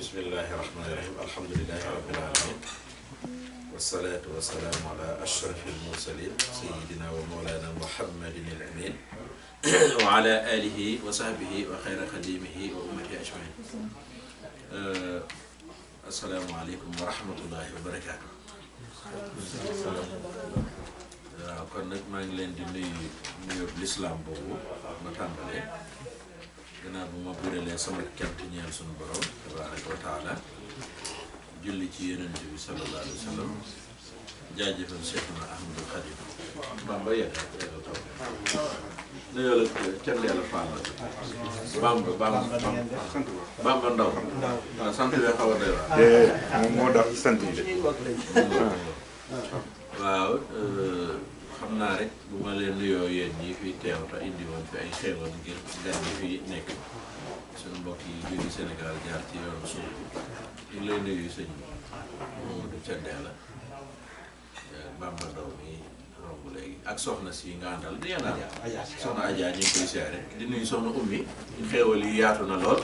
Bismillahirrahmanirrahim. Alhamdulillahi rabbil alamin. Wassalatu wassalamu ala ashrafil mursalin sayyidina wa mawlana Muhammadin al-amin wa ala alihi wa sahbihi wa khayra khadimihi wa ummati ajmain. Assalamu alaikum wa rahmatullahi wa barakatuh. Kon nag maa ngi leen di nuyu l'islam boobu ma tàmbalee gannaaw bu ma burelee sama cant ñeel sunu borom tabaraka wa taala julli ci yonent bi sallallahu alayhi wa sallam jaajëfal Cheikhna Ahmadul Khadim Bamba yegg taw nuyoo la kenn yàlla faal la Bamba ndaw waaw sant bi xaw a doy waar moom moo tax sant yi de waaw xam naa rek bu ma leen nuyoo yéen ñi fi teew te indi woon fi ay xéewal ngir gan yi fi nekk suñu mbokk yi jóge Sénégal jaar ci yoonu suuf ñu ngi lay nuyu sëñ Mamadou Thiendella Bamba Ndaw mi romb léegi ak soxna si nga àndal di yéen soxna Adja ñu ngi koy siyaare di nuyu soxna Ummi xéewal yi yaatu na lool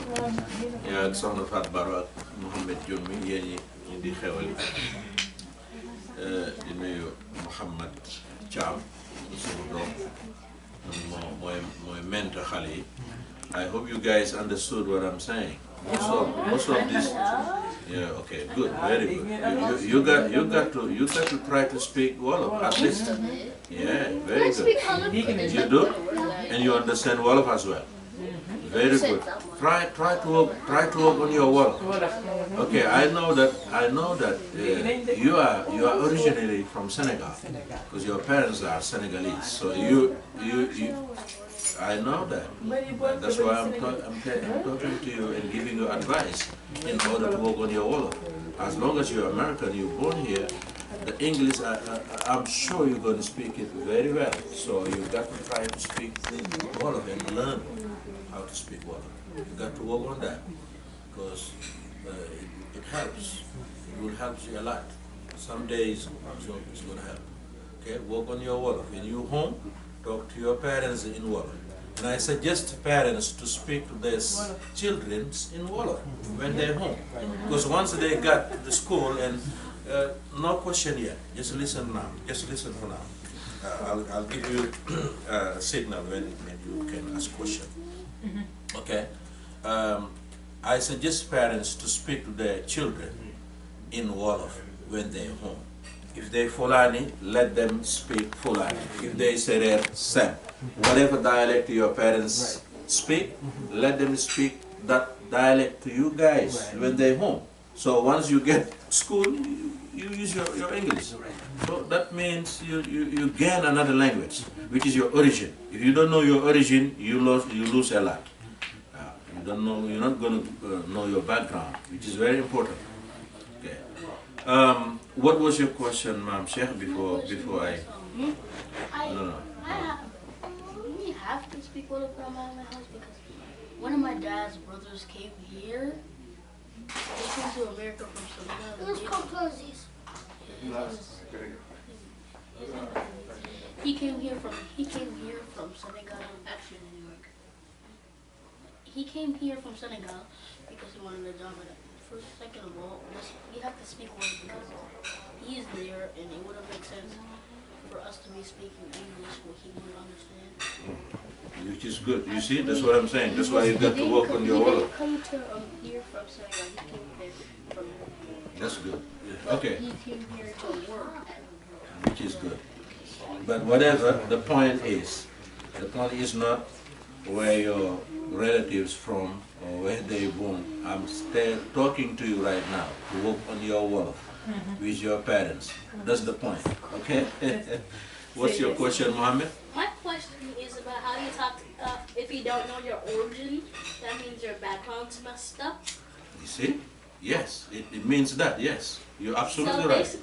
yaa ak soxna Fat Baro ak Mouhamed Diom mi yéen ñi di xéewal yi di nuyu Mouhamad Thiam suñu doom mooy mentor xale yi. I hope you guys understood what I'm saying. Most of this, yeah, okay, good, very good. You got to try to speak Wolof at least. Yeah, very good. You do, and you understand Wolof as well. Very good. Try to work on your Wolof. Okay, I know that you are originally from Senegal because your parents are Senegalese. So I know that. That's why I'm talking to you and giving you advice in order to work on your Wolof. As long as you're American, you're born here, the English, I'm sure you're going to speak it very well. So you got to try to speak Wolof and learn how to speak Wolof. You got to work on that because it helps. It will help you a lot. Some days it's going to help. Okay, work on your Wolof. When you're home, talk to your parents in Wolof. And I suggest parents to speak to their children in Wolof when they're home. Because once they got to the school and no question yet, just listen now, just listen for now. I'll give you a signal when you can ask question. Okay? I suggest parents to speak to their children in Wolof when they're home. If they Fulani, let them speak Fulani. If they Serer, Sem. Whatever dialect your parents speak, let them speak that dialect to you guys when they're home. So once you get school, you use your English. So that means you gain another language, which is your origin. If you don't know your origin, you lose a lot. You don't know, you're not going to know your background, which is very important. Okay. What was your question, Ma'am Sheikh, before I... No. We have to speak Wolof when I'm at my house because one of my dad's brothers came here. They came to America from Senegal. Let's come cozies. He came here from Senegal, actually New York. He came here from Senegal because he wanted a job at it. First, second of all, we have to speak Wolof because he is there and it wouldn't make sense for us to be speaking English where he wouldn't understand. Which is good. You see, that's what I'm saying. That's why you got to work on your He Wolof. didn't come to here from Senegal. He came there from. That's good. Okay. He came here to work. Which is good. But whatever, the point is not where your relatives from or where they born. I'm still talking to you right now to work on your Wolof with your parents. That's the point. Okay? What's your question, Mohammed? My question is about how you talk, if you don't know your origin, that means your background's messed up. You see? Yes, it means that, yes. You're absolutely So right. it's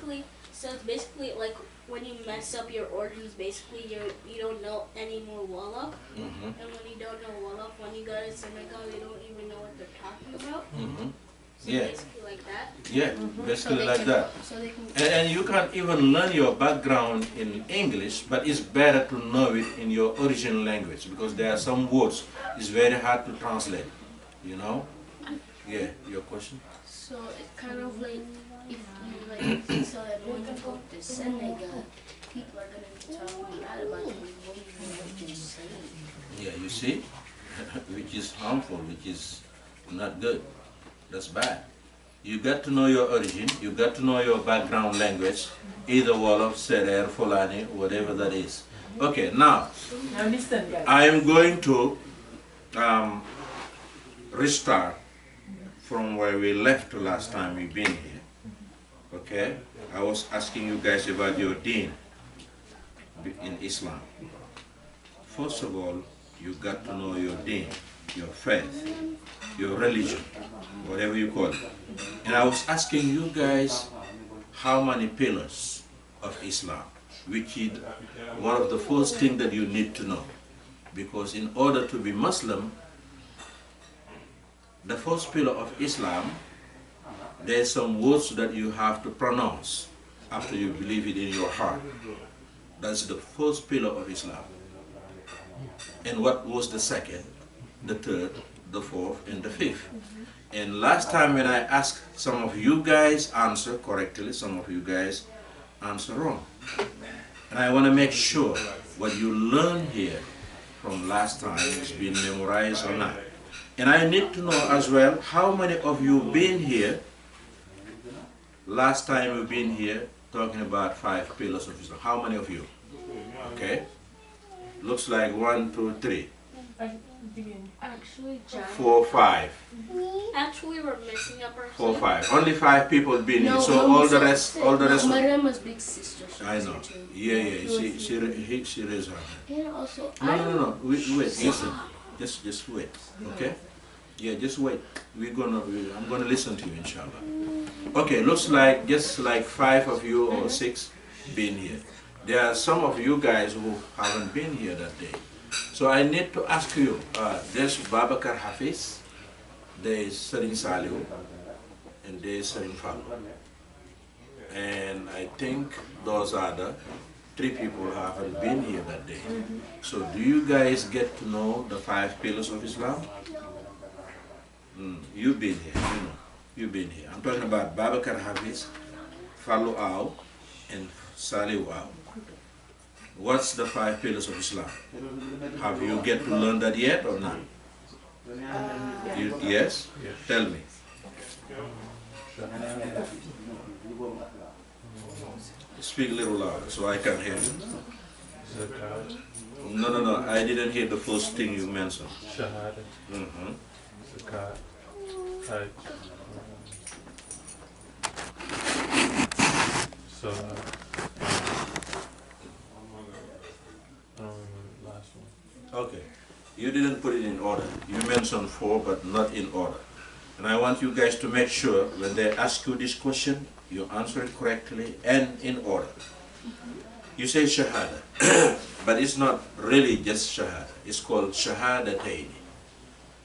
basically like when you mess up your origins, basically you don't know any more Wolof. Mm-hmm. And when you don't know Wolof, when you go to Senegal, you don't even know what they're talking about. Mm-hmm. So Yeah. basically like that. Yeah, basically like that. So they can. And you can't even learn your background in English, but it's better to know it in your original language because there are some words it's very hard to translate, you know? Yeah, your question. question? So it's kind of like if you like so that when you go to Senegal, people are gonna be talking bad about you. What you just saying? Yeah, you see, which is harmful, which is not good. That's bad. You got to know your origin. You got to know your background language, either Wolof, Serer, Fulani, whatever that is. Okay, now I am going to restart from where we left last time we've been here. Okay, I was asking you guys about your deen in Islam. First of all, you got to know your deen, your faith, your religion, whatever you call it. And I was asking you guys how many pillars of Islam, which is one of the first things that you need to know. Because in order to be Muslim, the first pillar of Islam, there's some words that you have to pronounce after you believe it in your heart. That's the first pillar of Islam. And what was the second, the third, the fourth, and the fifth? And last time when I asked, some of you guys answer correctly, some of you guys answer wrong. And I want to make sure what you learned here from last time is being memorized or not. And I need to know as well, how many of you been here, last time we've been here, talking about 5 pillars of Islam. How many of you? Okay. Looks like 1, 2, 3. Actually, John. 4, 5. Actually, we're missing a person. 4, 5. Only 5 people been here. No, So all the rest. Mariama's big sister. I know. Yeah. She raised her hand. And also, No. Wait. Listen. Just wait. Okay. Yeah, just wait. I'm gonna listen to you, inshallah. Okay. Looks like just like 5 of you or 6 been here. There are some of you guys who haven't been here that day. So I need to ask you, there's Babakar Hafiz, there's Sarin Saliu, and there's Sarin Fallu. And I think those are the 3 people who haven't been here that day. So do you guys get to know the 5 pillars of Islam? You've been here, you know. You've been here. I'm talking about Babakar Hafiz, Fallu Aw, and Saliu Aw. What's the 5 pillars of Islam? Have you get to learn that yet or not? Yes? Tell me. Speak a little louder so I can hear you. No. I didn't hear the first thing you mentioned. Shahada. Zakat. Hajj. So, last one. Okay. You didn't put it in order. You mentioned 4, but not in order. And I want you guys to make sure when they ask you this question, you answer it correctly and in order. You say Shahada, but it's not really just Shahada. It's called Shahadataini.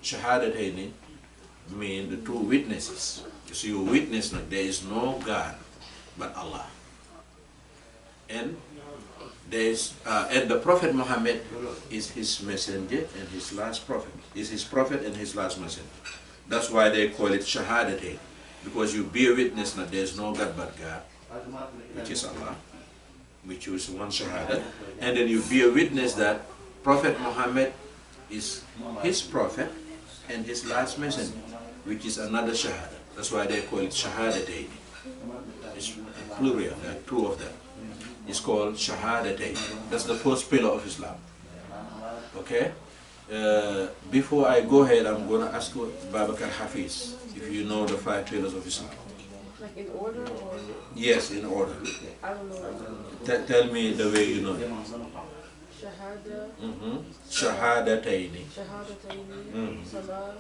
Shahadataini means the 2 witnesses. So you witness that there is no God but Allah. And the Prophet Muhammad is his messenger and his last prophet. Is his prophet and his last messenger. That's why they call it Shahadatain. Because you bear witness that there is no God but God, which is Allah, which is one Shahada. And then you bear witness that Prophet Muhammad is his prophet and his last messenger, which is another Shahada. That's why they call it Shahadatain. It's plural, there are 2 of them. It's called Shahadatain. That's the first pillar of Islam. Okay? Before I go ahead, I'm going to ask you, Babakar Hafiz, if you know the 5 pillars of Islam. Like in order or? Yes, in order. I don't know. Tell me the way you know it. Shahada. Shahadataini. Shahadataini. Salah.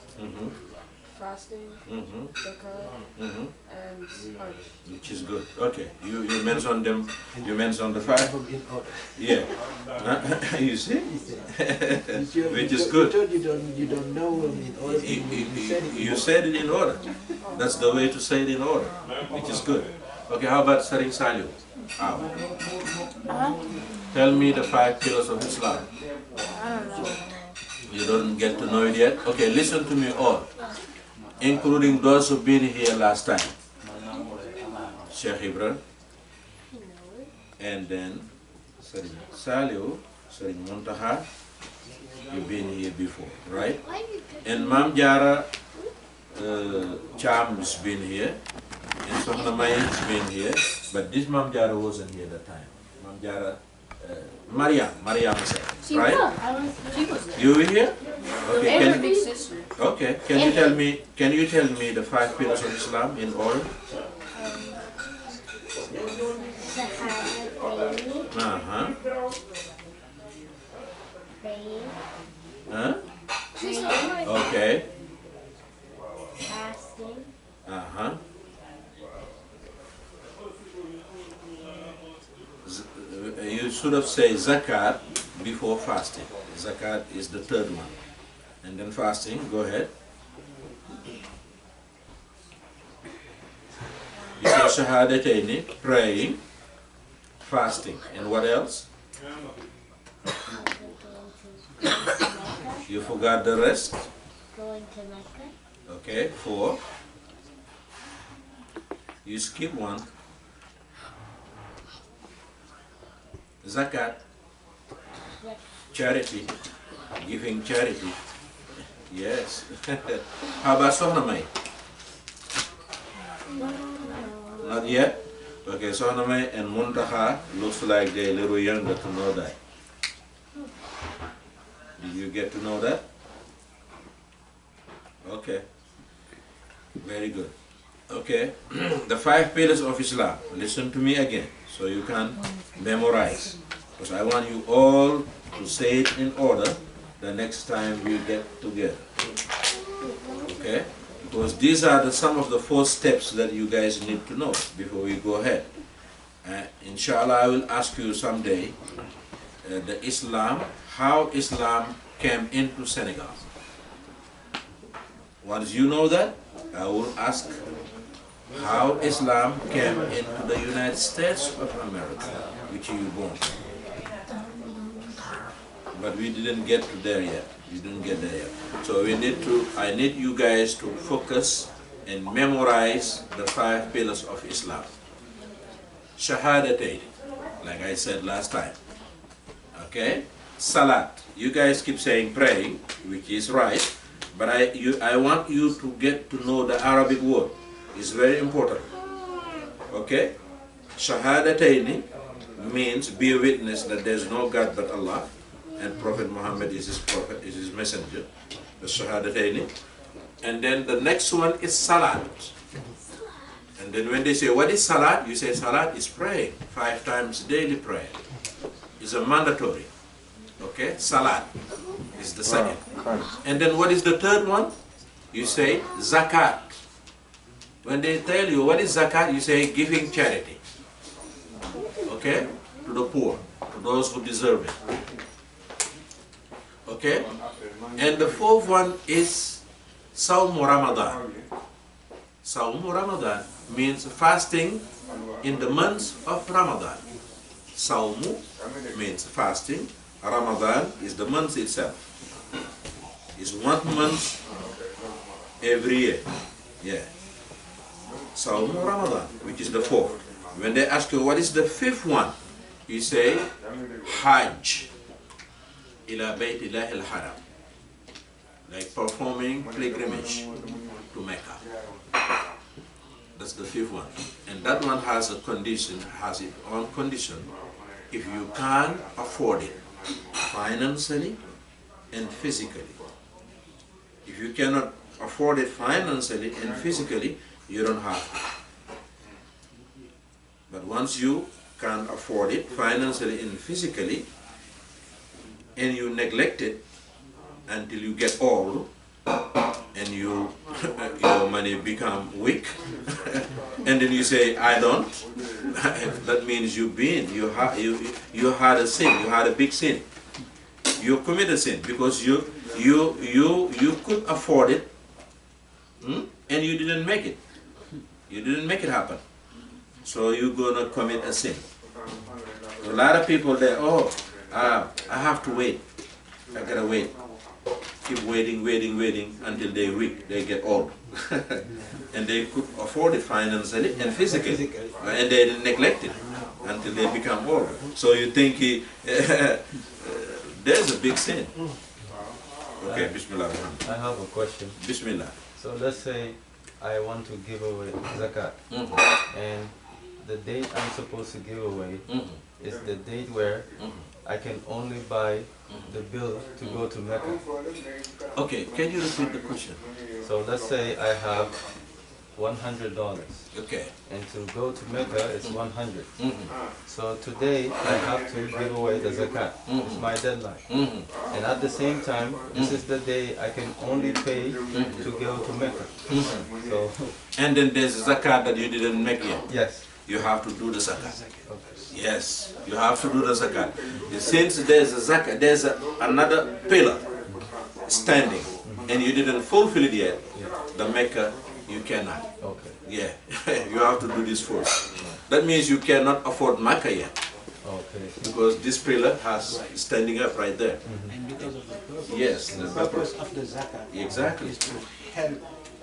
Fasting. Zakat. And Hajj. Which is good. Okay, you mentioned them. You mentioned the 5. Yeah. You see? Which is good. You don't know in order. You said it in order. That's the way to say it in order. Which is good. Okay, how about Sarin Saliu? Tell me the 5 pillars of Islam. I don't know. You don't get to know it yet? Okay, listen to me all. including those who've been here last time. Sheikh Ibrahim, and then Sarin Salio, Sarin Muntaha, you've been here before, right? And Mam Jara Cham's been here, and Sohna May's been here, but this Mam Jara wasn't here that time. Mam Jara, Mariam said, right? She was there. You were here? Okay, And her can, big sister. okay. Can you tell me the 5 pillars of Islam in order? Uh-huh. Huh? Okay. Fasting, Uh-huh. You should have said zakat before fasting. Zakat is the 3rd one. And then fasting, go ahead. You say shahadataini, praying, fasting. And what else? You forgot the rest? going to Mecca, Okay, 4. You skip one. Zakat. Charity. Giving charity. Yes. How about Sohna May? Not yet? Okay, Sohna May and Muntaha looks like they're a little younger to know that. Did you get to know that? Okay. Very good. Okay. The 5 pillars of Islam. Listen to me again so you can memorize. Because I want you all to say it in order the next time we get together. Okay? Because these are some of the 4 steps that you guys need to know before we go ahead. Inshallah, I will ask you someday the Islam, how Islam came into Senegal. Once you know that, I will ask how Islam came into the United States of America, which you were born. But we didn't get to there yet. We didn't get there yet. So I need you guys to focus and memorize the 5 pillars of Islam. Shahadatayn, like I said last time. Okay? Salat. You guys keep saying praying, which is right. But I want you to get to know the Arabic word. It's very important. Okay? Shahadatayn means be a witness that there is no God but Allah, and Prophet Muhammad is his prophet, is his messenger. The Shahadatayn. And then the next one is Salat. And then when they say, what is Salat? You say Salat is praying. 5 times daily prayer. It's a mandatory. Okay? Salat is the second. And then what is the 3rd one? You say Zakat. When they tell you what is Zakat, you say giving charity. Okay? To the poor, to those who deserve it. Okay? And the 4th one is Sawm Ramadan. Sawm Ramadan means fasting in the months of Ramadan. Sawmu means fasting. Ramadan is the month itself. It's 1 month every year. Yeah. Sawm Ramadan, which is the 4th. When they ask you what is the 5th one, you say Hajj ila Baytillah al-Haram, like performing pilgrimage to Mecca. That's the 5th one. And that one has a condition, has its own condition. If you can't afford it financially and physically. If you cannot afford it financially and physically, you don't have to. But once you can afford it financially and physically, and you neglect it until you get old, and your money become weak, and then you say, I don't, that means you had a sin, you had a big sin. You committed a sin because you could afford it, and you didn't make it. You didn't make it happen. So you're gonna commit a sin. A lot of people there, I have to wait. I gotta wait. keep waiting until they weak, they get old. And they could afford it financially and physically. And they neglect it until they become old. So you think there's a big sin. Okay, Bismillah. I have a question. Bismillah. So let's say I want to give away zakat, and the date I'm supposed to give away is the date where I can only buy the bill to go to Mecca. Okay, can you repeat the question? So let's say I have $100, Okay. and to go to Mecca is 100. So today I have to give away the zakat. It's my deadline. And at the same time, this is the day I can only pay to go to Mecca. So And then there's zakat that you didn't make yet. yes. You have to do the zakat. Okay. Yes, you have to do the zakat. Since there's a zakat, there's another pillar standing, and you didn't fulfill it yet, the Mecca, you cannot. Okay. Yeah, you have to do this first. That means you cannot afford Mecca yet, Okay. because this pillar has standing up right there. And because of the purpose. Yes, The the purpose of the zakat. Exactly. Is to help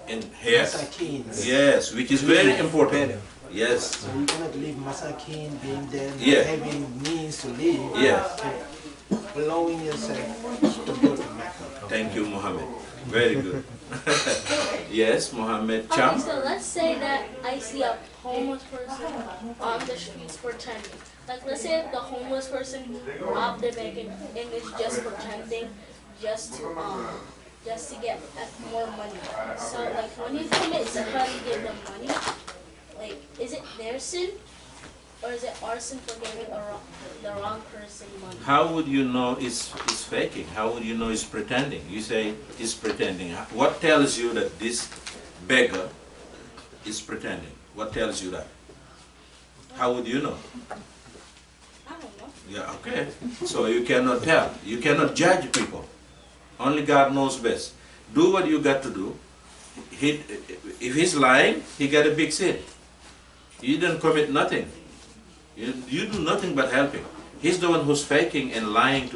And yes, masakins. yes, which is very important. Better. Yes, So you cannot leave masakin being there, not Yeah. having means to live. Yeah. Allowing yourself to go to Mecca. thank you, Mohammed. Very good. Yes, Mohammed Okay, Cham. so let's say that I see a homeless person on the streets pretending. Like, let's say if the homeless person robbed the bank and is just pretending, just to get more money. So, like, when you commit zakat, you give them money. Like, is it their sin, or is it our sin for giving the wrong person money? How would you know it's faking? How would you know it's pretending? You say it's pretending. What tells you that this beggar is pretending? What tells you that? How would you know? I don't know. Yeah, okay. So you cannot tell. You cannot judge people. Only God knows best. Do what you got to do. If he's lying, he got a big sin. You didn't commit nothing. You do nothing but helping. He's the one who's faking and lying to